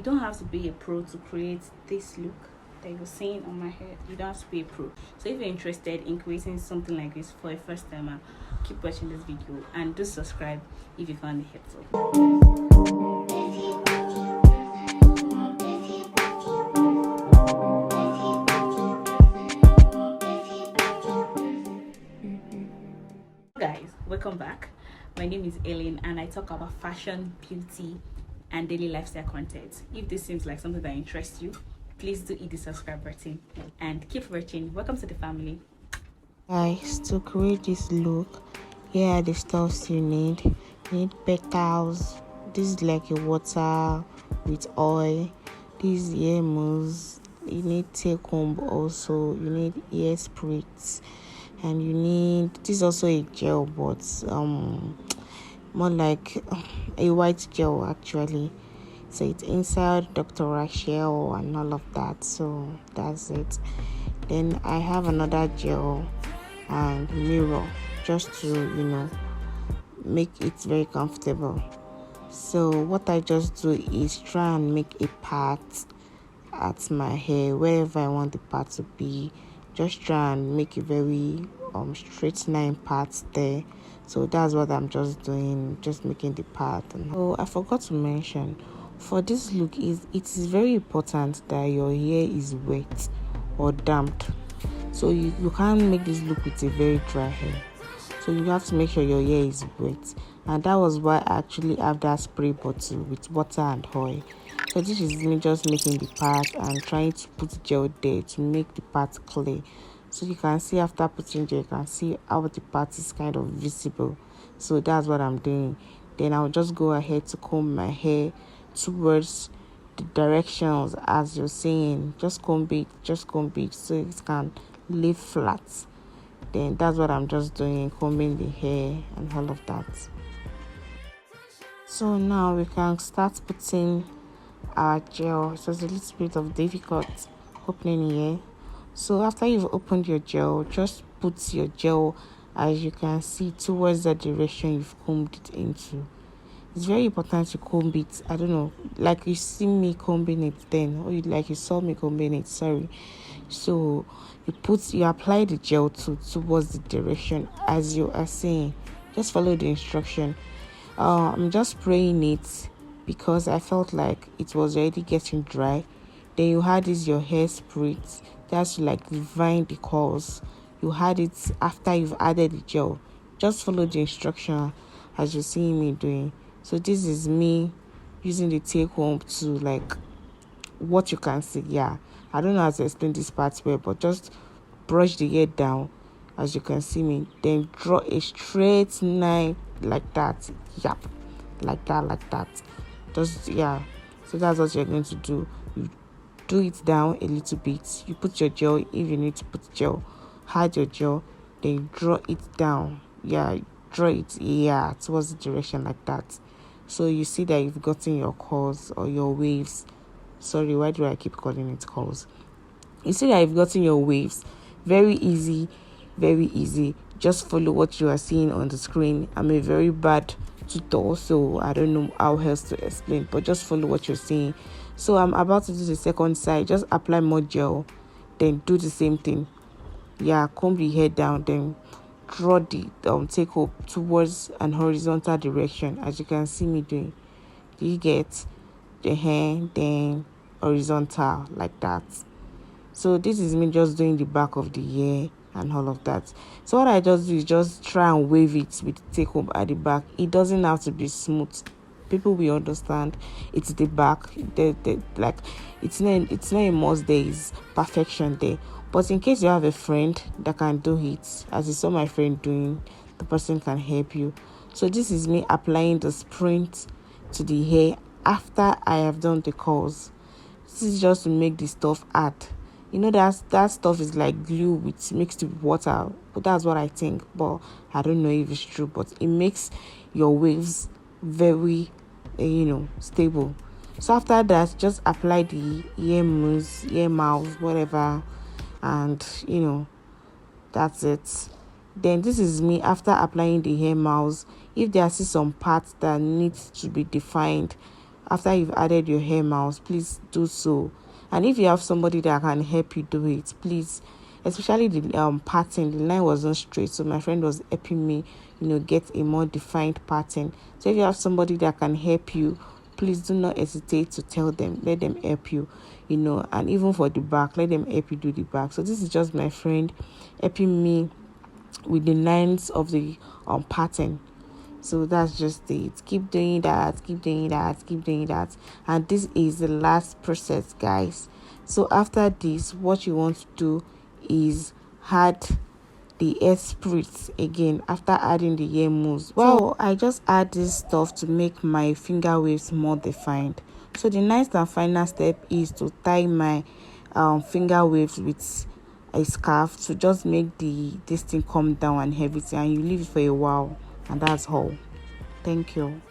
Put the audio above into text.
don't have to be a pro to create this look that you're seeing on my hair. You don't have to be a pro. So if you're interested in creating something like this for a first timer, keep watching this video and do subscribe if you found it helpful. Guys, welcome back. My name is Ellen and I talk about fashion, beauty and daily lifestyle content. If this seems like something that interests you, please do hit the subscribe button and keep watching. Welcome to the family. Guys, to create this look, here are the stuffs you need. You need petals. This is like a water with oil. This is hair mousse. You need tail comb also. You need hair sprays, and you need this is also a gel, but more like a white gel actually. So it's inside Dr. Rachel and all of that. So that's it. Then I have another gel and mirror just to make it very comfortable. So what I just do is try and make a part at my hair wherever I want the part to be. Just try and make a very straight line part there. So that's what I'm just doing, just making the part. Oh, I forgot to mention, for this look it is very important that your hair is wet or damped. So you can't make this look with a very dry hair. So you have to make sure your hair is wet. And that was why I actually have that spray bottle with water and oil. So this is me just making the part and trying to put gel there to make the part clear. So you can see after putting gel, you can see how the part is kind of visible. So that's what I'm doing. Then I'll just go ahead to comb my hair towards the directions as you're seeing. Just comb it so it can lay flat. Then that's what I'm just doing, combing the hair and all of that. So now we can start putting our gel. So it's a little bit of difficult opening here. So after you've opened your gel, just put your gel, as you can see, towards the direction you've combed it into. It's very important to comb it. I don't know, like you see me combing it then, or like you saw me combing it, sorry. So you apply the gel towards the direction as you are seeing. Just follow the instruction. I'm just spraying it because I felt like it was already getting dry. Then you had your hairspray. That's like divine the curls. You had it after you've added the gel. Just follow the instruction as you're seeing me doing. So this is me using the tape comb to like what you can see. Yeah, I don't know how to explain this part well, but just brush the hair down as you can see me. Then draw a straight line like that. Yep, like that. Just yeah. So that's what you're going to do. You do it down a little bit. You put your gel if you need to put gel. Add your gel. Then you draw it down. Yeah, draw it towards the direction like that. So you see that you've gotten your curls or your waves. Sorry, why do I keep calling it curls? You see that you've gotten your waves. Very easy. Just follow what you are seeing on the screen. I'm a very bad tutor, so I don't know how else to explain, but just follow what you're seeing. So I'm about to do the second side. Just apply more gel, then do the same thing. Yeah, comb the hair down, then draw the take up towards an horizontal direction as you can see me doing. You get the hair, then horizontal like that. So this is me just doing the back of the hair and all of that. So what I just do is just try and wave it with the take home at the back. It doesn't have to be smooth. People will understand it's the back. Like it's not a must there is perfection there. But in case you have a friend that can do it, as you saw my friend doing, the person can help you. So this is me applying the sprint to the hair after I have done the curls. This is just to make the stuff add. That stuff is like glue mixed with water. But that's what I think. But I don't know if it's true. But it makes your waves very, stable. So after that, just apply the ear mousse, ear mouse, whatever. And, that's it. Then this is me after applying the hair mouse. If there are still some parts that need to be defined, after you've added your hair mouse, please do so. And if you have somebody that can help you do it, please, especially the pattern, the line wasn't straight, so my friend was helping me, get a more defined pattern. So if you have somebody that can help you, please do not hesitate to tell them, let them help you, and even for the back, let them help you do the back. So this is just my friend helping me with the lines of the pattern. So that's just it. Keep doing that, keep doing that, keep doing that. And this is the last process, guys. So after this, what you want to do is add the hair spritz again after adding the hair mousse. Well, so I just add this stuff to make my finger waves more defined. So the next and final step is to tie my finger waves with a scarf to just make this thing come down and everything, and you leave it for a while, and that's all. Thank you.